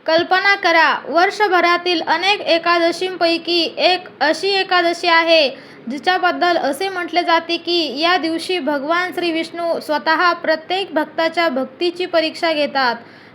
कल्पना करा, वर्षभरातील अनेक एकादशींपैकी एक अशी एकादशी आहे जिच्याबद्दल असे म्हटले जाते की या दिवशी भगवान श्री विष्णू स्वतः प्रत्येक भक्ताच्या भक्तीची परीक्षा घेतात.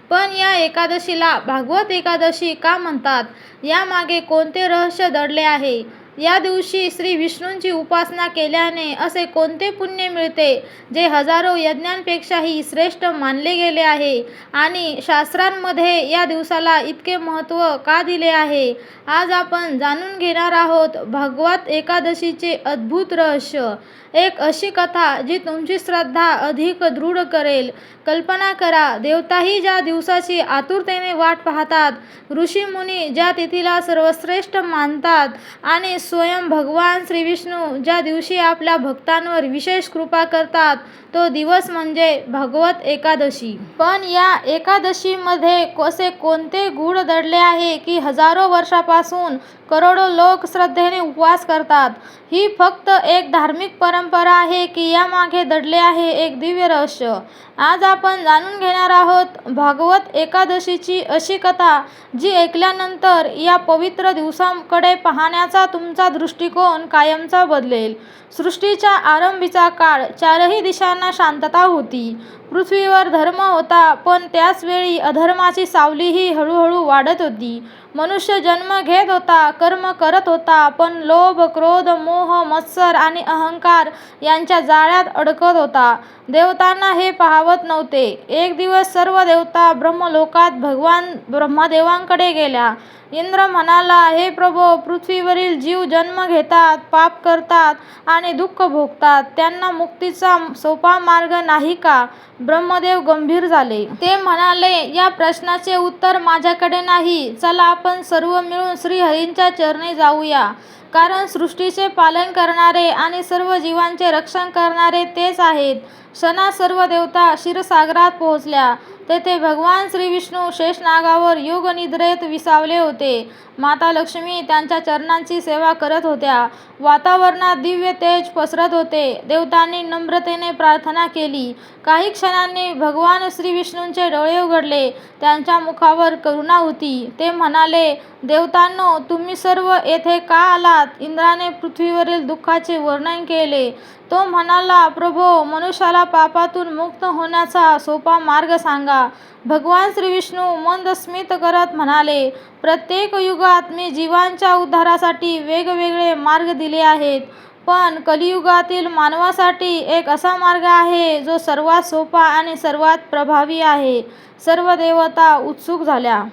पण या एकादशीला भागवत एकादशी का म्हणतात? यामागे कोणते रहस्य दडले आहे? या दिवशी श्री विष्णूंची उपासना केल्याने असे कोणते पुण्य मिळते जे हजारो यज्ञांपेक्षाही श्रेष्ठ मानले गेले आहे? आणि शास्त्रांमध्ये या दिवसाला इतके महत्त्व का दिले आहे? आज आपण जाणून घेणार आहोत भागवत एकादशीचे अद्भुत रहस्य. एक अशी कथा जी तुमची श्रद्धा अधिक दृढ करेल. कल्पना करा, देवताही ज्या दिवसाची आतुरतेने वाट पाहतात, ऋषीमुनी ज्या तिथीला सर्वश्रेष्ठ मानतात आणि स्वयं भगवान श्रीविष्णू ज्या दिवशी आपल्या भक्तांवर विशेष कृपा करतात, तो दिवस म्हणजे भागवत एकादशी. पण या एकादशीमध्ये असे कोणते गूढ दडले आहे की हजारो वर्षापासून करोडो लोक श्रद्धेने उपवास करतात? ही फक्त एक धार्मिक परंपरा आहे की यामागे दडले आहे एक दिव्य रहस्य? आज आपण जाणून घेणार आहोत भागवत एकादशीची अशी कथा जी ऐकल्यानंतर या पवित्र दिवसाकडे पाहण्याचा तुमचा दृष्टिकोन कायमचा बदलेल. सृष्टीच्या आरंभीचा काळ, चारही दिशांना शांतता होती. पृथ्वीवर धर्म होता, पण त्याच वेळी अधर्माची सावलीही हळूहळू वाढत होती. मनुष्य जन्म घेत होता, कर्म करत होता, पण लोभ, क्रोध, मोह, मत्सर आणि अहंकार यांच्या जाळ्यात अडकत होता. देवतांना हे पाहवत नव्हते. एक दिवस सर्व देवता ब्रह्मलोकात भगवान ब्रह्मदेवांकडे गेल्या. इंद्र म्हणाला, हे प्रभो, पृथ्वीवरील जीव जन्म घेतात, पाप करतात आणि दुःख भोगतात. त्यांना मुक्तीचा सोपा मार्ग नाही का? ब्रह्मदेव गंभीर झाले. ते म्हणाले, या प्रश्नाचे उत्तर माझ्याकडे नाही. चला आपण सर्व मिळून श्रीहरींच्या चरणी जाऊया. कारण सृष्टीचे पालन करणारे आणि सर्व जीवांचे रक्षण करणारे तेच आहेत. क्षणात सर्व देवता क्षीरसागरात पोहोचल्या. तेथे भगवान श्रीविष्णू शेषनागावर योगनिद्रेत विसावले होते. माता लक्ष्मी त्यांच्या चरणांची सेवा करत होत्या. वातावरणात दिव्य तेज पसरत होते. देवतांनी नम्रतेने प्रार्थना केली. काही क्षणांनी भगवान श्रीविष्णूंचे डोळे उघडले. त्यांच्या मुखावर करुणा होती. ते म्हणाले, देवतांनो, तुम्ही सर्व येथे का आलात? इंद्राने पृथ्वीवरील दुःखाचे वर्णन केले. तो म्हणाला, प्रभो, मनुष्याला पापातून मुक्त होण्याचा सोपा मार्ग सांगा. भगवान श्रीविष्णू मंद स्मित करत म्हणाले, प्रत्येक युगात मी जीवांच्या उद्धारासाठी वेगवेगळे मार्ग दिले आहेत. पण कलियुगातील मानवासाठी एक असा मार्ग आहे जो सर्वात सोपा आणि सर्वात प्रभावी आहे. सर्व देवता उत्सुक झाल्या.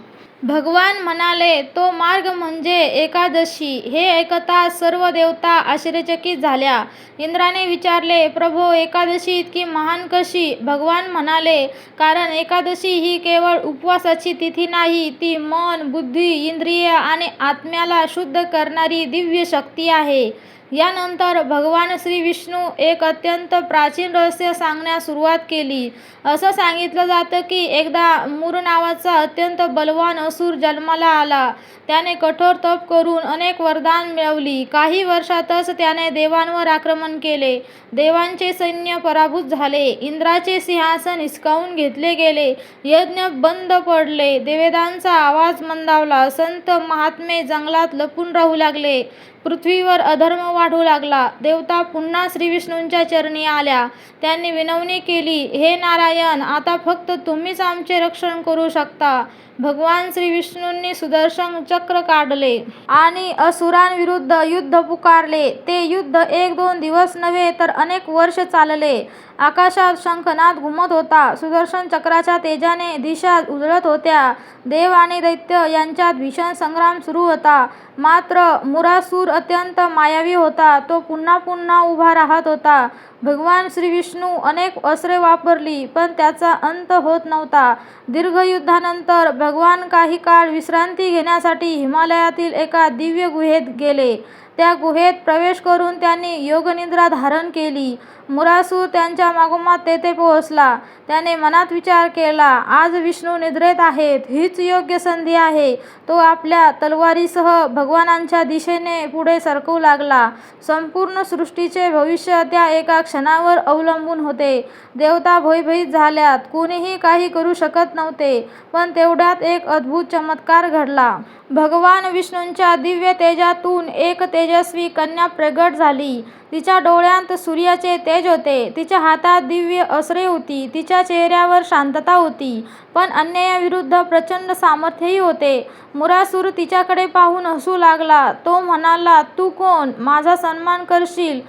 भगवान म्हणाले, तो मार्ग म्हणजे एकादशी. हे ऐकताच सर्व देवता आश्चर्यचकित झाल्या. इंद्राने विचारले, प्रभो, एकादशी इतकी महान कशी? भगवान म्हणाले, कारण एकादशी ही केवळ उपवासाची तिथी नाही, ती मन, बुद्धी, इंद्रिय आणि आत्म्याला शुद्ध करणारी दिव्य शक्ती आहे. यानंतर भगवान श्री विष्णू एक अत्यंत प्राचीन रहस्य सांगण्यास सुरुवात केली. असं सांगितलं जातं की एकदा मूर नावाचा अत्यंत बलवान असुर जन्माला आला. त्याने कठोर तप करून अनेक वरदान मिळवली. काही वर्षातच त्याने देवांवर आक्रमण केले. देवांचे सैन्य पराभूत झाले. इंद्राचे सिंहासन हिसकावून घेतले गेले. यज्ञ बंद पडले. वेदांचा आवाज मंदावला. संत महात्मे जंगलात लपून राहू लागले. पृथ्वीवर अधर्म वाढू लागला. देवता पुन्हा श्रीविष्णूंच्या चरणी आल्या. त्यांनी विनवणी केली, हे नारायण, आता फक्त तुम्हीच आमचे रक्षण करू शकता. भगवान श्रीविष्णूंनी सुदर्शन चक्र काढले आणि असुरांविरुद्ध युद्ध पुकारले. ते युद्ध 1-2 दिवस नव्हे तर अनेक वर्ष चालले. आकाशात शंखनाद घुमत होता. सुदर्शन चक्राच्या तेजाने दिशा उजळत होत्या. देव आणि दैत्य यांच्यात भीषण संग्राम सुरू होता. मात्र मुरासूर अत्यंत मायावी होता. तो पुन्हा पुन्हा उभा राहत होता. भगवान श्रीविष्णू अनेक अस्त्रे वापरली, पण त्याचा अंत होत नव्हता. दीर्घ युद्धानंतर भगवान काही काळ विश्रांती घेण्यासाठी हिमालयातील एका दिव्य गुहेत गेले. त्या गुहेत प्रवेश करून त्यांनी योगनिद्रा धारण केली. मुरासूर त्यांच्या मागोमाग तेथे पोहोचला. त्याने मनात विचार केला, आज विष्णू निद्रेत आहेत, हीच योग्य संधी आहे. तो आपल्या तलवारीसह भगवानांच्या दिशेने पुढे सरकू लागला. संपूर्ण सृष्टीचे भविष्य त्या एका क्षणावर अवलंबून होते. देवता भयभीत झाल्यात. कुणीही काही करू शकत नव्हते. पण तेवढ्यात एक अद्भुत चमत्कार घडला. भगवान विष्णूंच्या दिव्य तेजातून एक तेजस्वी कन्या प्रगट झाली. तिच्या डोळ्यांत सूर्याचे तेज होते. तिच्या हातात दिव्य अस्त्रे होती. तिच्या चेहऱ्यावर शांतता होती, पण अन्यायाविरुद्ध प्रचंड सामर्थ्यही होते. मुरासूर तिच्याकडे पाहून हसू लागला. तो म्हणाला, तू कोण? माझा सन्मान करशील?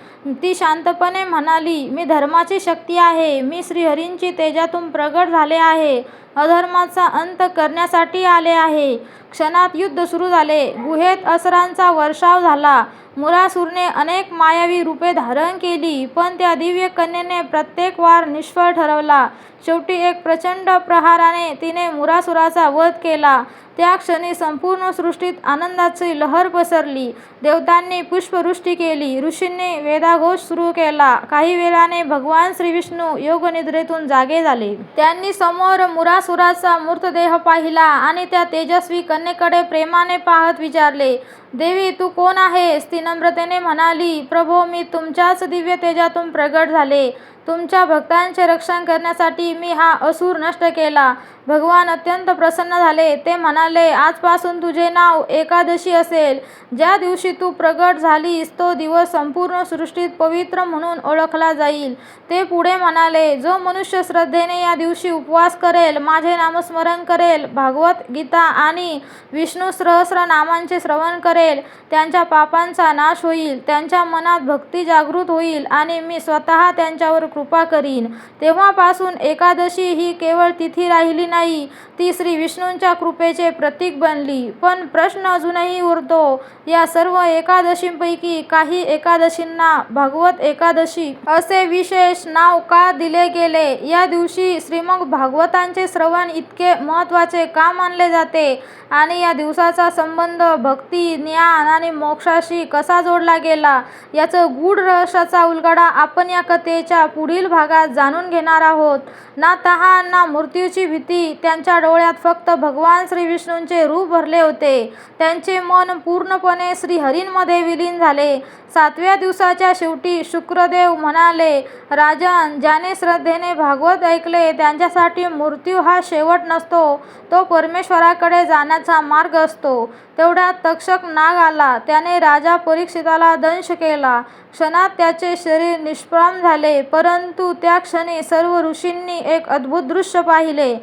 ती शांतपणे म्हणाली, मी धर्माची शक्ती आहे. मी श्रीहरींची तेजातून प्रगट झाले आहे. अधर्माचा अंत करण्यासाठी आले आहे. क्षणात युद्ध सुरू झाले. गुहेत अस्त्रांचा वर्षाव झाला. मुरासूरने अनेक मायावी रूपे धारण केली, पण त्या दिव्य कन्येने प्रत्येक वार निष्फळ ठरवला. शेवटी एक प्रचंड प्रहाराने तिने मुरासुराचा वध केला. त्या क्षणी संपूर्ण सृष्टीत आनंदाची लहर पसरली. देवतांनी पुष्पवृष्टी केली. ऋषींनी वेदघोष सुरू केला. काही वेळाने भगवान श्रीविष्णू योगनिद्रेतून जागे झाले. त्यांनी समोर मुरासुराचा मृतदेह पाहिला आणि त्या तेजस्वी कन्येकडे प्रेमाने पाहत विचारले, देवी, तू कोण आहेस? ती नम्रतेने म्हणाली, प्रभो, मी तुमच्याच दिव्य तेजातून प्रगट झाले. तुमच्या भक्तांचे रक्षण करण्यासाठी मी हा असुर नष्ट केला. भगवान अत्यंत प्रसन्न झाले. ते म्हणाले, आजपासून तुझे नाव एकादशी असेल. ज्या दिवशी तू प्रगट झालीस तो दिवस संपूर्ण सृष्टीत पवित्र म्हणून ओळखला जाईल. ते पुढे म्हणाले, जो मनुष्य श्रद्धेने या दिवशी उपवास करेल, माझे नामस्मरण करेल, भागवत गीता आणि विष्णू सहस्र नामांचे श्रवण करेल, त्यांच्या पापांचा नाश होईल. त्यांच्या मनात भक्ती जागृत होईल आणि मी स्वतः त्यांच्यावर कृपा करीन. तेव्हापासून एकादशी ही केवळ तिथी राहिली नाही, ती श्री विष्णूंच्या कृपेचे प्रतीक बनली. पण प्रश्न अजूनही उरतो, या सर्व एकादशींपैकी काही एकादशींना भागवत एकादशी असे विशेष नाव का दिले गेले? या दिवशी श्रीमद भागवतांचे श्रवण इतके महत्त्वाचे का मानले जाते? आणि या दिवसाचा संबंध भक्ती, ज्ञान आणि मोक्षाशी कसा जोडला गेला? याचं गूढ रहस्याचा उलगडा आपण या कथेच्या पुढील भागात जाणून घेणार आहोत. ना तहान ना मृत्यूची भीती. त्यांच्या डोळ्यात फक्त भगवान श्रीविष्णूंचे रूप भरले होते. त्यांचे मन पूर्णपणे श्रीहरींमध्ये विलीन झाले. 7व्या दिवसाच्या शेवटी शुक्रदेव म्हणाले, राजन, ज्याने श्रद्धेने भागवत ऐकले त्यांच्यासाठी मृत्यू हा शेवट नसतो, तो परमेश्वराकडे जाण्याचा मार्ग असतो. तेवढ्यात तक्षक नाग आला. त्याने राजा परीक्षिताला दंश केला. क्षणात त्याचे शरीर निष्प्राण झाले. परंतु त्या क्षणी सर्व ऋषींनी एक अद्भुत दृश्य पाहिले.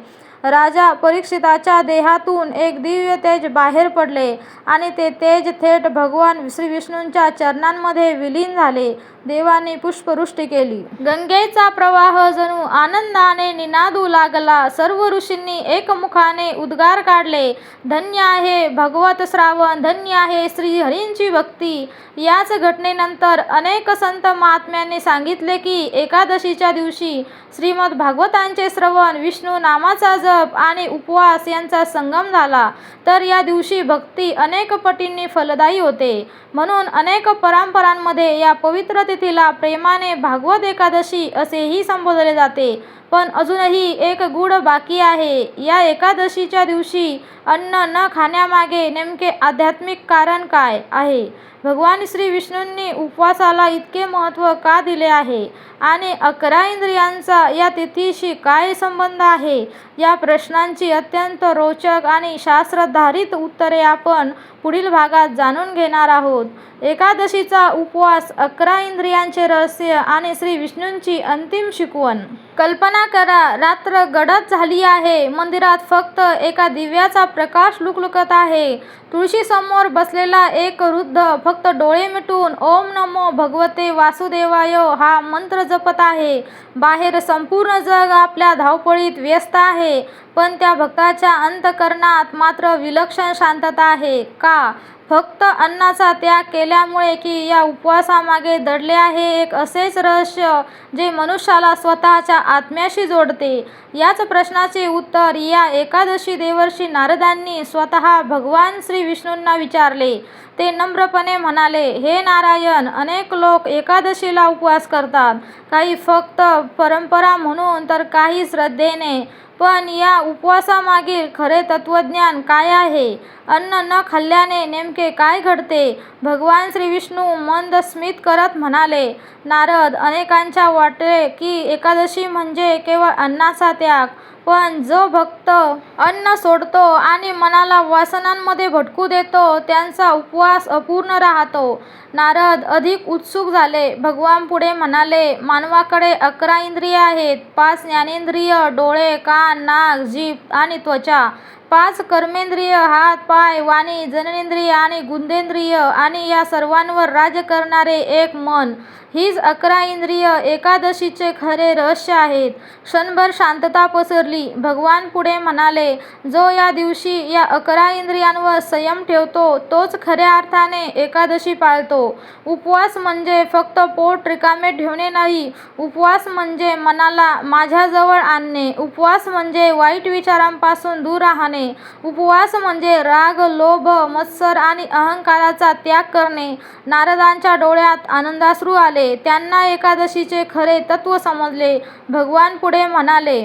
राजा परीक्षिताच्या देहातून एक दिव्य तेज बाहेर पडले आणि ते तेज थेट भगवान श्रीविष्णूंच्या चरणांमध्ये विलीन झाले. देवांनी पुष्पवृष्टी केली. गंगेचा प्रवाह जणू आनंदाने निनादू लागला. सर्व ऋषींनी एकमुखाने उद्गार काढले, धन्य आहे भगवत श्रावण, धन्य आहे श्रीहरींची भक्ती. याच घटनेनंतर अनेक संत महात्म्यांनी सांगितले की एकादशीच्या दिवशी श्रीमद भागवतांचे श्रवण, विष्णू नामाचा जप आणि उपवास यांचा संगम झाला तर या दिवशी भक्ती अनेक पटींनी फलदायी होते. म्हणून अनेक परंपरांमध्ये या पवित्र तिथीला प्रेमाने भागवत एकादशी असेही संबोधले जाते. पण अजूनही एक गूढ बाकी आहे. या एकादशीच्या दिवशी अन्न न खाण्यामागे नेमके आध्यात्मिक कारण काय आहे? भगवान श्री विष्णूंनी उपवासाला इतके महत्त्व का दिले आहे? आणि 11 इंद्रियांचा या तिथीशी काय संबंध आहे? या प्रश्नांची अत्यंत रोचक आणि शास्त्राधारित उत्तरे आपण पुढील भागात जाणून घेणार आहोत. एकादशीचा उपवास, 11 इंद्रियांचे रहस्य आणि श्री विष्णूंची अंतिम शिकवण. कल्पना करा, रात्र गडद झाली आहे. मंदिरात फक्त एका दिव्याचा प्रकाश लुकलुकत आहे. तुळशीसमोर बसलेला एक वृद्ध फक्त डोळे मिटून ओम नमो भगवते वासुदेवाय हा मंत्र जपत आहे. बाहेर संपूर्ण जग आपल्या धावपळीत व्यस्त आहे, पण त्या भक्ताच्या अंतःकरणात मात्र विलक्षण शांतता आहे. का? फक्त अन्नाचा त्याग केल्यामुळे की या उपवासामागे दडले आहे एक असेच रहस्य जे मनुष्याला स्वतःच्या आत्म्याशी जोडते? याच प्रश्नाचे उत्तर या एकादशी देवर्षी नारदांनी स्वतः भगवान श्री विष्णूंना विचारले. ते नम्रपणे म्हणाले, हे नारायण, अनेक लोक एकादशीला उपवास करतात, काही फक्त परंपरा म्हणून तर काही श्रद्धेने. पण या उपवासामागील खरे तत्वज्ञान काय आहे? अन्न न खाल्ल्याने नेमके काय घडते? भगवान श्री विष्णू मंद स्मित करत म्हणाले, नारद, अनेकांच्या वाटते की एकादशी म्हणजे केवळ अन्नाचा त्याग. पण जो भक्त अन्न सोडतो आणि मनाला वासनांमध्ये भटकू देतो त्यांचा उपवास अपूर्ण राहतो. नारद अधिक उत्सुक झाले. भगवान पुढे म्हणाले, मानवाकडे 11 इंद्रिय आहेत. 5 ज्ञानेंद्रिय, डोळे, कान, नाक, जीभ आणि त्वचा. 5 कर्मेंद्रिय, हात, पाय, वाणी, जननेंद्रिय आणि गुदेंद्रिय आणि या सर्वांवर राज्य करणारे एक मन. हीच 11 इंद्रिय एकादशीचे खरे रहस्य आहेत. क्षणभर शांतता पसरली. भगवान पुढे म्हणाले, जो या दिवशी या 11 इंद्रियांवर संयम ठेवतो तोच खऱ्या अर्थाने एकादशी पाळतो. उपवास म्हणजे फक्त पोट रिकामे ठेवणे नाही. उपवास म्हणजे मनाला माझ्याजवळ आणणे. उपवास म्हणजे वाईट विचारांपासून दूर राहणे. उपवास म्हणजे राग, लोभ, मत्सर आणि अहंकाराचा त्याग करणे. नारदांच्या डोळ्यात आनंदाश्रू आले. त्यांना एकादशीचे खरे तत्व समजले. भगवान पुढे म्हणाले,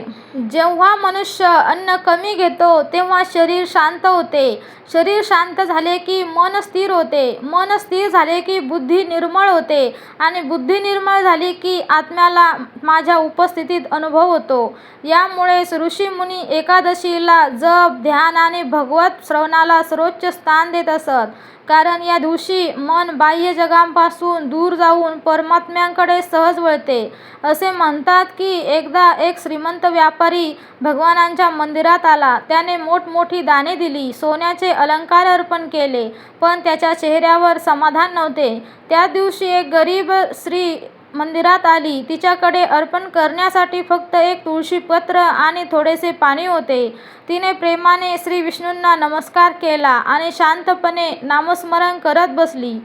जेव्हा मनुष्य अन्न कमी घेतो तेव्हा शरीर शांत होते. शरीर शांत झाले की मन स्थिर होते. मन स्थिर झाले की बुद्धी निर्मळ होते आणि बुद्धी निर्मळ झाली की आत्म्याला माझ्या उपस्थितीत अनुभव होतो. यामुळेच ऋषीमुनी एकादशीला जप, ध्यान आणि भगवत श्रवणाला सर्वोच्च स्थान देत असत. कारण या दिवशी मन बाह्य जगापासून दूर जाऊन परमात्म्याकडे सहज वळते. असे म्हणतात की एकदा एक श्रीमंत व्यापारी भगवानांच्या मंदिरात आला. त्याने मोठमोठी दाने दिली, सोन्याचे अलंकार अर्पण केले, पण त्याच्या चेहऱ्यावर समाधान नव्हते. त्या दिवशी एक गरीब स्त्री मंदिरात आली. तिच्याकडे अर्पण करण्यासाठी फक्त एक तुळशीपत्र आणि थोडेसे पाणी होते. तिने प्रेमाने श्री विष्णूंना नमस्कार केला आणि शांतपणे नामस्मरण करत बसली.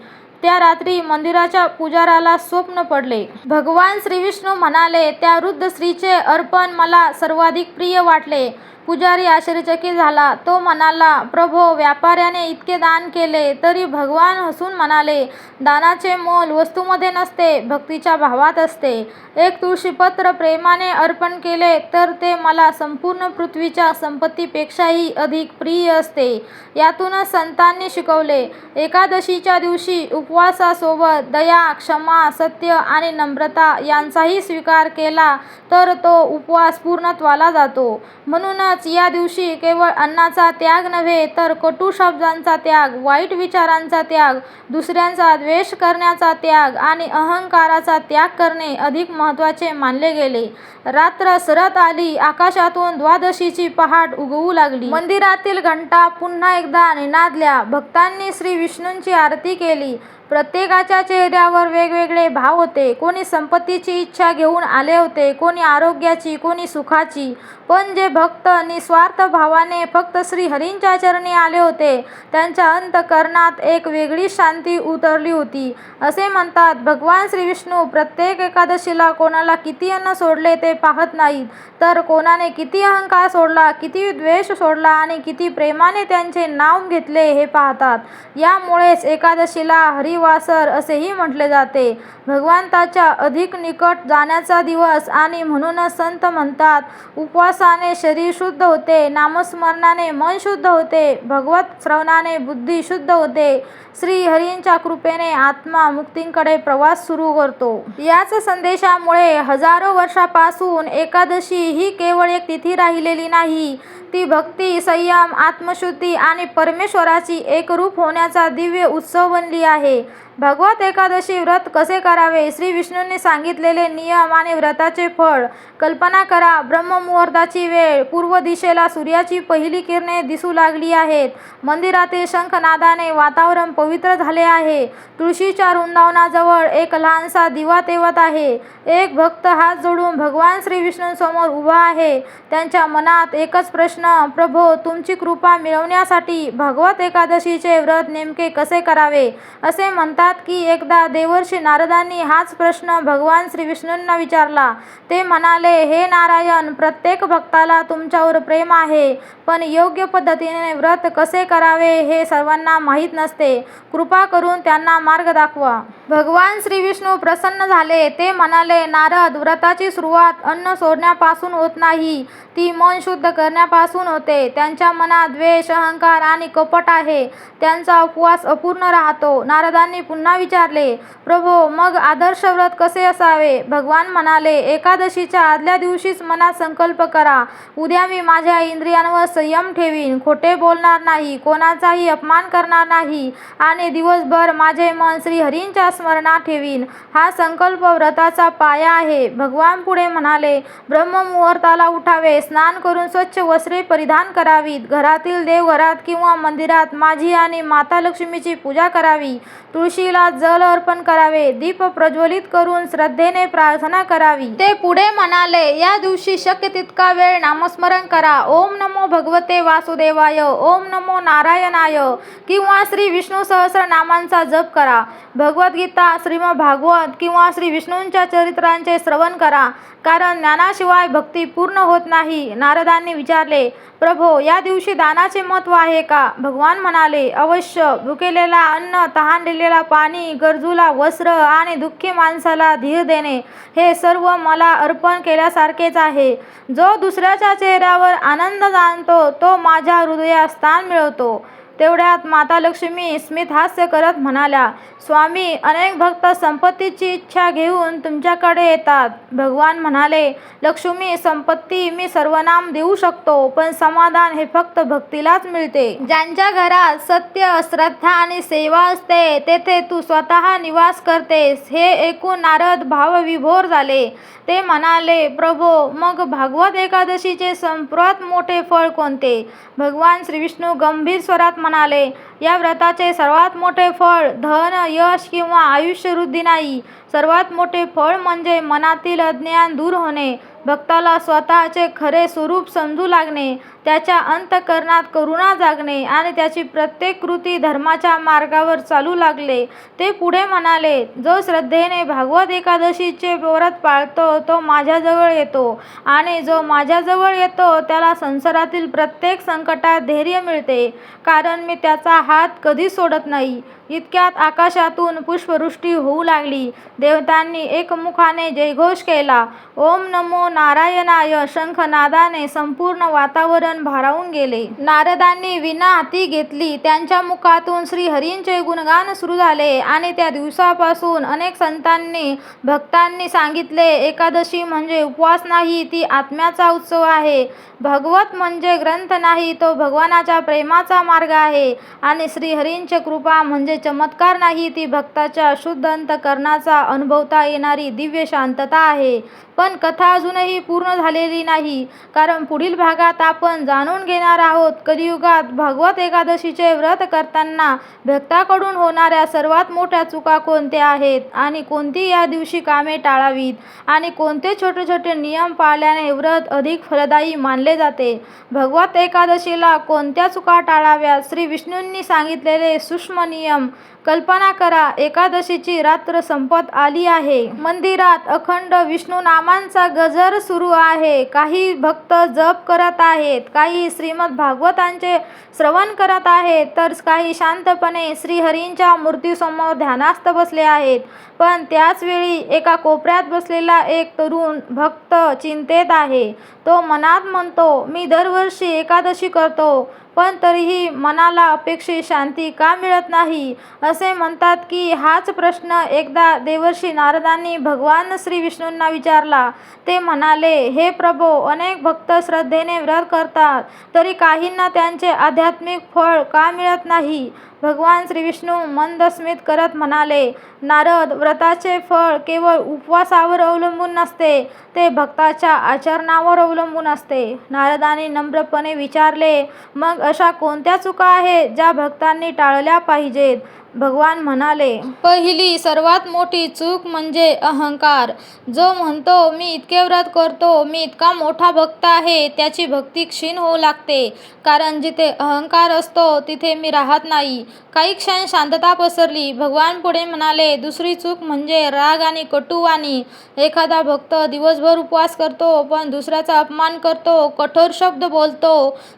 त्या रात्री मंदिराच्या पुजाराला स्वप्न पडले. भगवान श्री विष्णू म्हणाले, त्या वृद्ध स्त्रीचे अर्पण मला सर्वाधिक प्रिय वाटले. पुजारी आश्चर्यचकित झाला. तो म्हणाला, प्रभो, व्यापाऱ्याने इतके दान केले तरी? भगवान हसून म्हणाले, दानाचे मोल वस्तूमध्ये नसते, भक्तीच्या भावात असते. एक तुळशीपत्र प्रेमाने अर्पण केले तर ते मला संपूर्ण पृथ्वीच्या संपत्तीपेक्षाही अधिक प्रिय असते. यातूनच संतांनी शिकवले, एकादशीच्या दिवशी उपवासासोबत दया, क्षमा, सत्य आणि नम्रता यांचाही स्वीकार केला तर तो उपवास पूर्णत्वाला जातो. म्हणूनच या दिवशी केवळ अन्नाचा त्याग नव्हे तर कटू शब्दांचा त्याग, वाईट विचारांचा त्याग, दुसऱ्यांचा द्वेष करण्याचा त्याग आणि अहंकाराचा त्याग करणे अधिक महत्त्वाचे मानले गेले. रात्र सरत आली. आकाशातून द्वादशीची पहाट उगवू लागली. मंदिरातील घंटा पुन्हा एकदा निनादल्या. भक्तांनी श्री विष्णूंची आरती केली. प्रत्येकाच्या चेहऱ्यावर वेगवेगळे भाव होते. कोणी संपत्तीची इच्छा घेऊन आले होते, कोणी आरोग्याची, कोणी सुखाची. पण जे भक्त निस्वार्थ भावाने फक्त श्री हरींच्या चरणी आले होते त्यांच्या अंतःकरणात एक वेगळी शांती उतरली होती. असे म्हणतात, भगवान श्री विष्णू प्रत्येक एकादशीला कोणाला किती अन्न सोडले ते पाहत नाहीत, तर कोणाने किती अहंकार सोडला, किती द्वेष सोडला आणि किती प्रेमाने त्यांचे नाव घेतले हे पाहतात. यामुळेच एकादशीला हरिवासर असेही म्हटले जाते, भगवंताच्या अधिक निकट जाण्याचा दिवस. आणि म्हणूनच संत म्हणतात, उपवासाने शरीर शुद्ध होते, नामस्मरणाने मन शुद्ध होते, भगवत श्रवणाने बुद्धी शुद्ध होते, श्री हरींच्या कृपेने आत्मा मुक्तीकडे प्रवास सुरू करतो. याच संदेशामुळे हजारो वर्षापासून एकादशी ही केवळ एक तिथी राहिलेली नाही, ती भक्ती, संयम, आत्मशुद्धी आणि परमेश्वराची एकरूप होण्याचा दिव्य उत्सव बनली आहे. भगवत एकादशी व्रत कसे करावे? श्री विष्णूंनी सांगितलेले नियम आणि व्रताचे फळ. कल्पना करा, ब्रह्ममुहूर्ताची वेळ. पूर्व दिशेला सूर्याची पहिली किरणे दिसू लागली आहेत. मंदिरातील शंखनादाने वातावरण पवित्र झाले आहे. तुळशीच्या वृंदावनाजवळ एक लहानसा दिवा तेवत आहे. एक भक्त हात जोडून भगवान श्री विष्णूंसमोर उभा आहे. त्यांच्या मनात एकच प्रश्न प्रश्न, प्रभो तुमची कृपा मिळवण्यासाठी भगवत एकादशीचे व्रत नेमके कसे करावे? असे म्हणतात की एकदा देवर्षी नारदांनी हाच प्रश्न भगवान श्री विष्णूंना विचारला. ते म्हणाले, हे नारायण, प्रत्येक भक्ताला तुमच्यावर प्रेम आहे, पण योग्य पद्धतीने व्रत कसे करावे हे सर्वांना माहीत नसते. कृपा करून त्यांना मार्ग दाखवा. भगवान श्री विष्णू प्रसन्न झाले. ते म्हणाले, नारद, व्रताची सुरुवात अन्न सोडण्यापासून होत नाही, ती मन शुद्ध करण्यापासून होते. त्यांच्या मनात द्वेष, अहंकार आणि कपट आहे, त्यांचा उपवास अपूर्ण राहतो. नारदांनी पुन्हा विचारले, प्रभो मग आदर्श व्रत कसे असावे? भगवान म्हणाले, एकादशीच्या आदल्या दिवशीच मनात संकल्प करा, उद्या मी माझ्या इंद्रियांवर संयम ठेवीन, खोटे बोलणार नाही, कोणाचाही अपमान करणार नाही आणि दिवसभर माझे मन श्रीहरींच्या स्मरणात ठेवीन. हा संकल्प व्रताचा पाया आहे. भगवान पुढे म्हणाले, ब्रह्ममुहूर्ताला उठावे, स्नान करून स्वच्छ वस्त्रे परिधान करावीत, घरातील देवघरात किंवा मंदिरात माझी आणि माता लक्ष्मीची पूजा करावी, तुळशीला जल अर्पण करावे, दीप प्रज्वलित करून श्रद्धेने प्रार्थना करावी. ते पुढे म्हणाले, या दिवशी शक्य तितका वेळ नामस्मरण करा. ओम नमो भगवते वासुदेवाय, ओम नमो नारायणाय किंवा श्री विष्णू सहस्रनामांचा जप करा. भगवद्गीता, श्रीमद भागवत किंवा श्री विष्णूंच्या चरित्रांचे श्रवण करा, कारण ज्ञानाशिवाय भक्ती पूर्ण होत नाही. नारदांनी विचारले, प्रभो या दिवशी दानाचे महत्त्व आहे का? भगवान म्हणाले, अवश्य. भुकेलेला अन्न, तहानलेला पाणी, गरजूला वस्त्र आणि दुःखी माणसाला धीर देणे, हे सर्व मला अर्पण केल्यासारखेच आहे. जो दुसऱ्याच्या चेहऱ्यावर आनंद जाणतो तो माझ्या हृदयात स्थान मिळवतो. तेवढ्यात माता लक्ष्मी स्मितहास्य करत म्हणाल्या, स्वामी, अनेक भक्त संपत्तीची इच्छा घेऊन तुमच्याकडे येतात. भगवान म्हणाले, लक्ष्मी, संपत्ती मी सर्वनाम देऊ शकतो, पण समाधान हे फक्त भक्तीलाच मिळते. ज्यांच्या घरात सत्य, श्रद्धा आणि सेवा असते तेथे तू स्वतः निवास करतेस. हे ऐकून नारद भावविभोर झाले. ते म्हणाले, प्रभो मग भागवत एकादशीचे सर्वात मोठे फळ कोणते? भगवान श्री विष्णू गंभीर स्वरात म्हणाले, या व्रताचे सर्वात मोठे फळ धन, यश किंवा आयुष्य वृद्धी नाही. सर्वात मोठे फळ म्हणजे मनातील अज्ञान दूर होणे, भक्ताला स्वतःचे खरे स्वरूप समजू लागणे, त्याच्या अंतःकरणात करुणा जागणे आणि त्याची प्रत्येक कृती धर्माच्या मार्गावर चालू लागले. ते पुढे म्हणाले, जो श्रद्धेने भागवत एकादशीचे व्रत पाळतो तो माझ्याजवळ येतो आणि जो माझ्याजवळ येतो त्याला संसारातील प्रत्येक संकटात धैर्य मिळते, कारण मी त्याचा हात कधीच सोडत नाही. इतक्यात आकाशातून पुष्पवृष्टी होऊ लागली. देवतांनी एकमुखाने जयघोष केला. ओम नमो नारायणाय शंखनादाने संपूर्ण वातावरण भारावून गेले. नारदांनी वीणा हाती घेतली. त्यांच्या मुखातून श्रीहरींचे गुणगान सुरू झाले आणि त्या दिवसापासून अनेक संतांनी, भक्तांनी सांगितले, एकादशी म्हणजे उपवास नाही, ती आत्म्याचा उत्सव आहे. भगवत म्हणजे ग्रंथ नाही, तो भगवानाच्या प्रेमाचा मार्ग आहे आणि श्रीहरींची कृपा म्हणजे चमत्कार नाही, ती भक्ताच्या शुद्ध अंतःकरणाचा अनुभवता येणारी दिव्य शांतता आहे. पण कथा अजूनही पूर्ण झालेली नाही, कारण पुढील भागात आपण जाणून घेणार आहोत कलियुगात भगवत एकादशीचे व्रत करताना भक्ताकडून होणाऱ्या सर्वात मोठ्या चुका कोणत्या आहेत आणि कोणती या दिवशी कामे टाळावीत आणि कोणते छोटे छोटे नियम पाळल्याने व्रत अधिक फलदायी मानले जाते. भगवत एकादशीला कोणत्या चुका टाळाव्यात? श्री विष्णूंनी सांगितलेले सूक्ष्म नियम. कल्पना करा, एकादशीची रात्र संपत आली आहे. मंदिरात अखंड विष्णू नामांचा गजर सुरू आहे. काही भक्त जप करत आहेत, काही श्रीमद भागवतांचे श्रवण करत आहेत, तर काही शांतपणे श्रीहरींच्या मूर्तीसमोर ध्यानास्थ बसले आहेत. पण त्याच वेळी एका कोपऱ्यात बसलेला एक तरुण भक्त चिंतेत आहे. तो मनात म्हणतो, मी दरवर्षी एकादशी करतो, पण तरीही मनाला अपेक्षित शांती का मिळत नाही? असे म्हणतात की हाच प्रश्न एकदा देवर्षी नारदांनी भगवान श्री विष्णूंना विचारला. ते म्हणाले, हे प्रभो, अनेक भक्त श्रद्धेने व्रत करतात, तरी काहींना त्यांचे आध्यात्मिक फळ का मिळत नाही? भगवान श्री विष्णू मंद स्मित करत म्हणाले, नारद, व्रताचे फळ केवळ उपवासावर अवलंबून नसते, ते भक्ताच्या आचरणावर अवलंबून असते. नारदांनी नम्रपणे विचारले, मग अशा कोणत्या चुका आहेत ज्या भक्तांनी टाळल्या पाहिजेत? भगवान म्हणाले, पहिली सर्वात मोठी चूक म्हणजे अहंकार. जो म्हणतो मी इतके व्रत करतो, मी इतका मोठा भक्त आहे, त्याची भक्ती क्षीण होऊ लागते. कारण जिथे अहंकार असतो तिथे मी राहत नाही. काही क्षण शांतता पसरली. भगवान पुढे म्हणाले, दुसरी चूक म्हणजे राग आणि कटुवाणी. एखादा भक्त दिवसभर उपवास करतो पण दुसऱ्याचा अपमान करतो, कठोर शब्द बोलतो,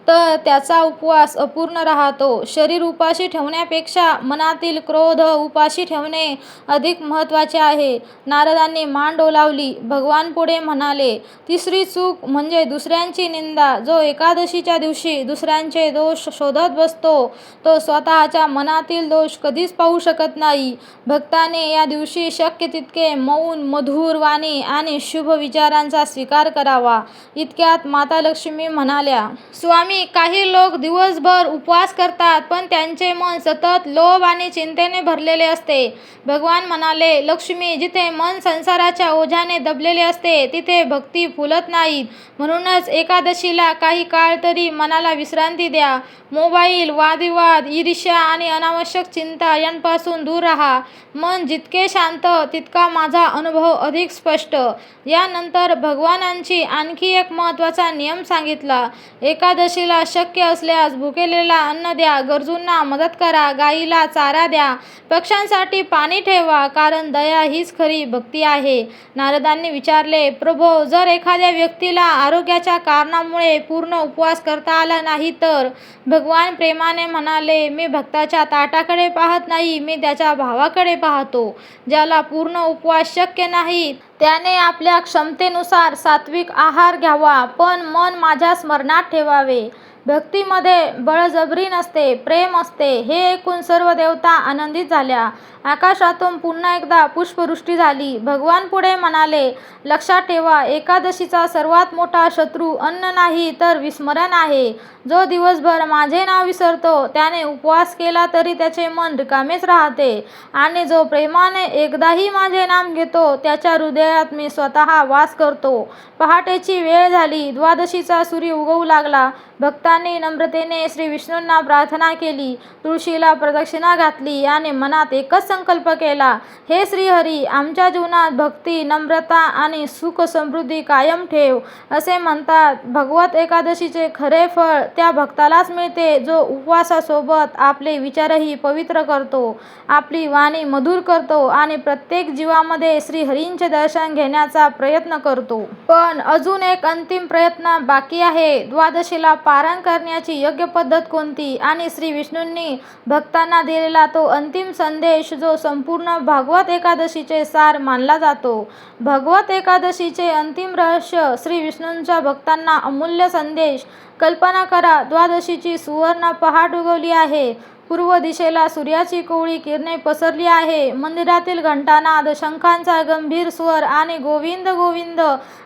तर त्याचा उपवास अपूर्ण राहतो. शरीर उपाशी ठेवण्यापेक्षा मनातील क्रोध उपाशी ठेवणे अधिक महत्त्वाचे आहे. नारदांनी मान डोलावली. भगवान पुढे म्हणाले, तिसरी चूक म्हणजे दुसऱ्यांची निंदा. जो एकादशीच्या दिवशी दुसऱ्यांचे दोष शोधत बसतो तो स्वतःच्या मनातील दोष कधीच पाहू शकत नाही. भक्ताने या दिवशी शक्य तितके मौन, मधुर वाणी आणि शुभ विचारांचा स्वीकार करावा. इतक्यात माता लक्ष्मी म्हणाल्या, स्वामी, काही लोक दिवसभर उपवास करतात पण त्यांचे मन सतत लोभ आणि चिंतेने भरलेले असते. भगवान म्हणाले, लक्ष्मी, जिथे मन संसाराच्या ओझ्याने दबलेले असते तिथे भक्ती फुलत नाहीत. म्हणूनच एकादशीला काही काळ तरी मनाला विश्रांती द्या. मोबाईल, वादविवाद, ईर्ष्या आणि अनावश्यक चिंता यांपासून दूर राहा. मन जितके शांत तितका माझा अनुभव अधिक स्पष्ट. यानंतर भगवानांची आणखी एक महत्त्वाचा नियम सांगितला. एकादशीला शक्य असल्यास भुकेलेला अन्न द्या, गरजूंना मदत करा, गायीला चारा द्या, पक्ष्यांसाठी पाणी ठेवा, कारण दया हीच खरी भक्ती आहे. नारदांनी विचारले, प्रभो, जर एखाद्या व्यक्तीला आरोग्याच्या कारणामुळे पूर्ण उपवास करता आला नाही तर? भगवान प्रेमाने म्हणाले, मी भक्ताच्या ताटाकडे पाहत नाही, मी त्याच्या भावाकडे पाहतो. ज्याला पूर्ण उपवास शक्य नाही त्याने आपल्या क्षमतेनुसार सात्विक आहार घ्यावा, पण मन माझ्या स्मरणात ठेवावे. भक्तीमध्ये बळजबरी नसते, प्रेम असते. हे ऐकून सर्व देवता आनंदित झाल्या. आकाशातून पुन्हा एकदा पुष्पवृष्टी झाली. भगवान पुढे म्हणाले, लक्षात ठेवा, एकादशीचा सर्वात मोठा शत्रू अन्न नाही तर विस्मरण आहे. जो दिवसभर माझे नाव विसरतो त्याने उपवास केला तरी त्याचे मन रिकामेच राहते, आणि जो प्रेमाने एकदाही माझे नाम घेतो त्याच्या हृदयात मी स्वतः वास करतो. पहाटेची वेळ झाली. द्वादशीचा सूर्य उगवू लागला. भक्तांनी नम्रतेने श्री विष्णूंना प्रार्थना केली, तुळशीला प्रदक्षिणा घातली आणि मनात एकच संकल्प केला, हे श्रीहरी, आमच्या जीवनात भक्ती, नम्रता आणि सुख समृद्धी कायम ठेव. असे म्हणतात, भगवत एकादशीचे खरे फळ त्या भक्तालाच मिळते जो उपवासासोबत आपले विचारही पवित्र करतो, आपली वाणी मधुर करतो आणि प्रत्येक जीवामध्ये श्रीहरींचे दर्शन घेण्याचा प्रयत्न करतो. पण अजून एक अंतिम प्रयत्न बाकी आहे. द्वादशीला पारण करण्याची योग्य पद्धत कोणती? आणि श्री विष्णूंनी भक्तांना दिलेला तो अंतिम संदेश जो संपूर्ण भागवत एकादशीचे सार मानला जातो. भागवत एकादशीचे अंतिम रहस्य, श्री विष्णूंच्या भक्तांना अमूल्य संदेश. कल्पना करा, द्वादशीची सुवर्ण पहाट उगवली आहे. पूर्व दिशेला सूर्याची कोवळी किरणे पसरली आहे. मंदिरातील घंटानाद, शंखांचा गंभीर स्वर आणि गोविंद गोविंद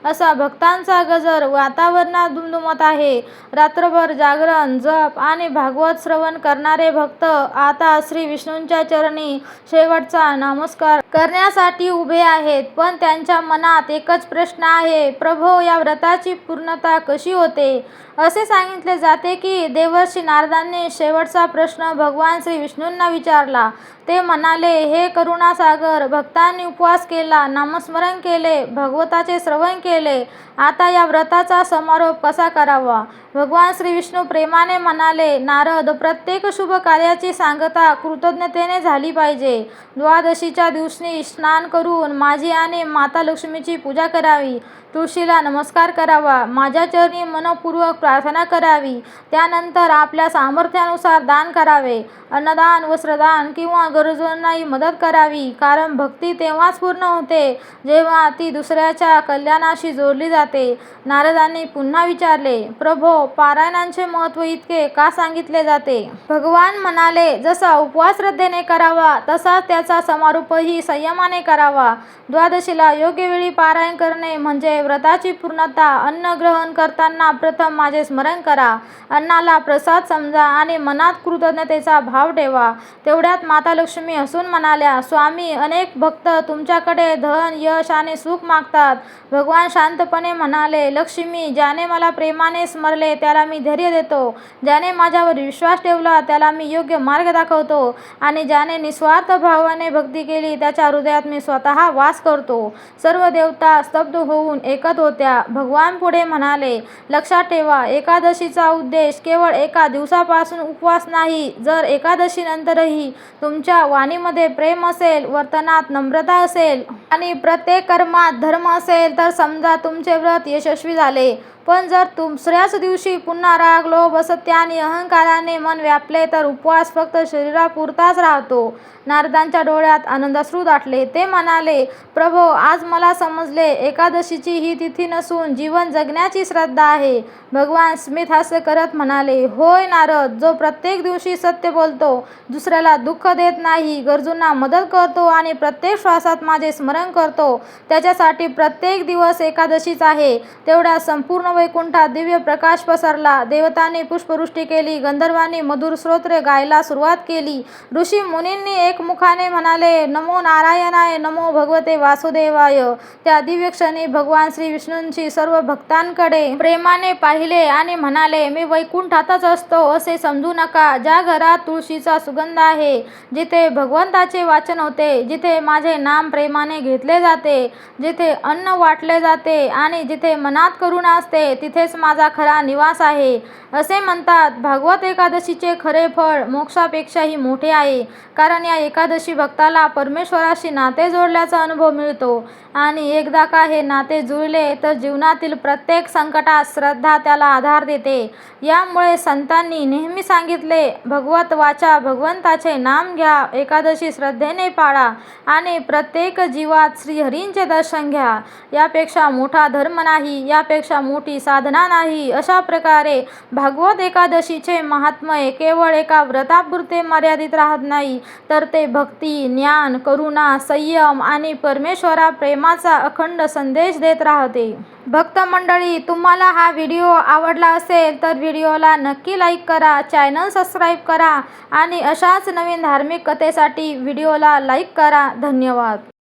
असा भक्तांचा गजर वातावरणात दुमदुमत आहे. रात्रभर जागरण, जप आणि भागवत श्रवण करणारे भक्त आता श्री विष्णूंच्या चरणी शेवटचा नमस्कार करण्यासाठी उभे आहेत. पण त्यांच्या मनात एकच प्रश्न आहे, प्रभो, या व्रताची पूर्णता कशी होते? असे सांगितले जाते की देवर्षी नारदांनी शेवटचा प्रश्न भगवान श्री विष्णूंना विचारला. ते म्हणाले, हे करुणासागर, भक्तांनी उपवास केला, नामस्मरण केले, भगवताचे श्रवण केले. आता या व्रताचा समारोप कसा करावा? भगवान श्री विष्णू प्रेमाने म्हणाले, नारद, प्रत्येक शुभ कार्याची सांगता कृतज्ञतेने झाली पाहिजे. द्वादशीच्या दिवशी स्नान करून माझी आणि माता लक्ष्मीची पूजा करावी. तुळशीला नमस्कार करावा. माझ्या चरणी मनपूर्वक प्रार्थना करावी. त्यानंतर आपल्या सामर्थ्यानुसार दान करावे. अन्नदान, वस्त्रदान किंवा गरजूंनाही मदत करावी. कारण भक्ती तेव्हाच पूर्ण होते जेव्हा ती दुसऱ्याच्या कल्याणाशी जोडली जाते. नारदांनी पुन्हा विचारले, प्रभो, पारायणांचे महत्त्व इतके का सांगितले जाते? भगवान म्हणाले, जसा उपवास श्रद्धेने करावा तसाच त्याचा समारोपही संयमाने करावा. द्वादशीला योग्य वेळी पारायण करणे म्हणजे व्रताची पूर्णता. अन्न ग्रहण करताना प्रथम माझे स्मरण करा. अन्नाला प्रसाद समजा आणि मनात कृतज्ञतेचा भाव ठेवा. तेवढ्यात माता लक्ष्मी हसून म्हणाल्या, स्वामी, अनेक भक्त तुमच्याकडे धन, यश आणि सुख मागतात. भगवान शांतपणे म्हणाले, लक्ष्मी, ज्याने मला प्रेमाने स्मरले त्याला मी धैर्य देतो. ज्याने माझ्यावर विश्वास ठेवला त्याला मी योग्य मार्ग दाखवतो आणि ज्याने निस्वार्थ भावाने भक्ती केली त्याच्या हृदयात मी स्वतः वास करतो. सर्व देवता स्तब्ध होऊन ऐकत होत्या. भगवान पुढे म्हणाले, लक्षात ठेवा, एकादशीचा उद्देश केवळ एका दिवसापासून उपवास नाही. जर एकादशीनंतरही तुमच्या वाणीमध्ये प्रेम असेल, वर्तनात नम्रता असेल आणि प्रत्येक कर्मात धर्म असेल तर समजा तुमचे व्रत यशस्वी झाले. पण जर दुसऱ्याच दिवशी पुन्हा राग, लोभ, असत्य आणि अहंकाराने मन व्यापले तर उपवास फक्त शरीरापुरताच राहतो. नारदांच्या डोळ्यात आनंदाश्रू दाटले. ते म्हणाले, प्रभो, आज मला समजले, एकादशीची ही तिथी नसून जीवन जगण्याची श्रद्धा आहे. भगवान स्मित हास्य करत म्हणाले, होय नारद, जो प्रत्येक दिवशी सत्य बोलतो, दुसऱ्याला दुःख देत नाही, गरजूंना मदत करतो आणि प्रत्येक श्वासात माझे स्मरण करतो, त्याच्यासाठी प्रत्येक दिवस एकादशीच आहे. तेवढ्या संपूर्ण वैकुंठात दिव्य प्रकाश पसरला. देवतांनी पुष्पवृष्टी केली. गंधर्वांनी मधुर स्तोत्रे गायला सुरुवात केली. ऋषी मुनींनी एकमुखाने म्हणाले, नमो नारायणाय, नमो भगवते वासुदेवाय. त्या दिव्य क्षणी भगवान श्री विष्णूंची सर्व भक्तांकडे प्रेमाने पाहिले आणि म्हणाले, मी वैकुंठातच असतो असे समजू नका. ज्या घरात तुळशीचा सुगंध आहे, जिथे भगवंताचे वाचन होते, जिथे माझे नाम प्रेमाने घेतले जाते, जिथे अन्न वाटले जाते आणि जिथे मनात करुणा असते, तिथेच माझा खरा निवास आहे. असे म्हणतात, भागवत एकादशीचे खरे फळ मोक्षापेक्षाही मोठे आहे. कारण या एकादशी भक्ताला परमेश्वराशी नाते जोडल्याचा अनुभव मिळतो आणि एकदा का हे नाते जुळले तर जीवनातील प्रत्येक संकटात श्रद्धा त्याला आधार देते. यामुळे संतांनी नेहमी सांगितले, भगवत वाचा, भगवंताचे नाम घ्या, एकादशी श्रद्धेने पाळा आणि प्रत्येक जीवात श्रीहरींचे दर्शन घ्या. यापेक्षा मोठा धर्म नाही, यापेक्षा मोठी साधना नाही. अशा प्रकारे भागवत एकादशीचे महात्म्य केवळ एका व्रतापुरते मर्यादित राहत नाही, तर ते भक्ती, ज्ञान, करुणा, संयम आणि परमेश्वरा प्रेमाचा अखंड संदेश देत राहते. भक्त मंडळी, तुम्हाला हा व्हिडिओ आवडला असेल तर व्हिडिओला नक्की लाईक करा, चॅनल सबस्क्राईब करा आणि अशाच नवीन धार्मिक कथेसाठी व्हिडिओला लाईक करा. धन्यवाद.